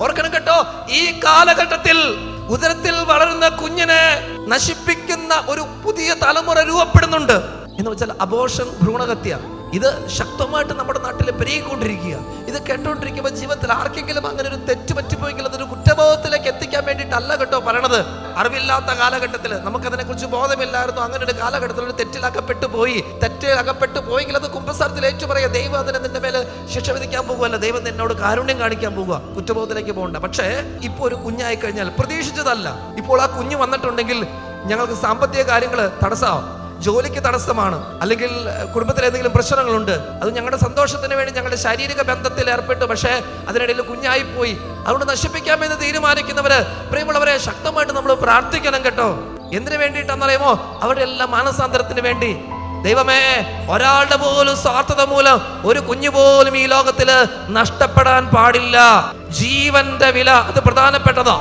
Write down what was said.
ഓർക്കണം കേട്ടോ, ഈ കാലഘട്ടത്തിൽ ഉദരത്തിൽ വളരുന്ന കുഞ്ഞിനെ നശിപ്പിക്കുന്ന ഒരു പുതിയ തലമുറ രൂപപ്പെടുന്നുണ്ട്. എന്ന് വെച്ചാൽ അബോർഷൻ, ഭ്രൂണഹത്യ. ഇത് ശക്തമായിട്ട് നമ്മുടെ നാട്ടിൽ പെരുകിക്കൊണ്ടിരിക്കുക. ഇത് കേട്ടോണ്ടിരിക്കുമ്പോൾ ജീവിതത്തിൽ ആർക്കെങ്കിലും അങ്ങനെ ഒരു തെറ്റ് പറ്റിപ്പോയെങ്കിൽ അതൊരു കുറ്റബോധത്തിലേക്ക് എത്തിക്കാൻ വേണ്ടിയിട്ടല്ല കേട്ടോ പറയണത്. അറിവില്ലാത്ത കാലഘട്ടത്തിൽ നമുക്കതിനെ കുറിച്ച് ബോധമില്ലായിരുന്നു. അങ്ങനെ ഒരു കാലഘട്ടത്തിൽ ഒരു തെറ്റിലകപ്പെട്ടു പോയെങ്കിൽ അത് കുമ്പസാരത്തിൽ ഏറ്റു പറയുക, ദൈവം അതിനെ നിന്റെ മേലെ ശിക്ഷ വിധിക്കാൻ പോകുമല്ല, ദൈവം നിന്നോട് കാരുണ്യം കാണിക്കാൻ പോകുക, കുറ്റബോധത്തിലേക്ക് പോകണ്ട. പക്ഷേ ഇപ്പോൾ ഒരു കുഞ്ഞായി കഴിഞ്ഞാൽ പ്രതീക്ഷിച്ചതല്ല. ഇപ്പോൾ ആ കുഞ്ഞ് വന്നിട്ടുണ്ടെങ്കിൽ ഞങ്ങൾക്ക് സാമ്പത്തിക കാര്യങ്ങൾ തടസ്സമാവും, ജോലിക്ക് തടസ്സമാണ്, അല്ലെങ്കിൽ കുടുംബത്തിൽ എന്തെങ്കിലും പ്രശ്നങ്ങളുണ്ട്, അത് ഞങ്ങളുടെ സന്തോഷത്തിന് വേണ്ടി ഞങ്ങളുടെ ശാരീരിക ബന്ധത്തിൽ ഏർപ്പെട്ടു, പക്ഷേ അതിനിടയിൽ കുഞ്ഞായി പോയി, അതുകൊണ്ട് നശിപ്പിക്കാമെന്ന് തീരുമാനിക്കുന്നവര്, പ്രിയമുള്ളവരെ, ശക്തമായിട്ട് നമ്മൾ പ്രാർത്ഥിക്കണം കേട്ടോ. എന്തിനു വേണ്ടിയിട്ടാണെന്നറിയുമോ? അവരുടെ എല്ലാം മാനസാന്തരത്തിന് വേണ്ടി. ദൈവമേ, ഒരാളുടെ പോലും സ്വാർത്ഥത മൂലം ഒരു കുഞ്ഞു പോലും ഈ ലോകത്തില് നഷ്ടപ്പെടാൻ പാടില്ല. ജീവന്റെ വില അത് പ്രധാനപ്പെട്ടതാ.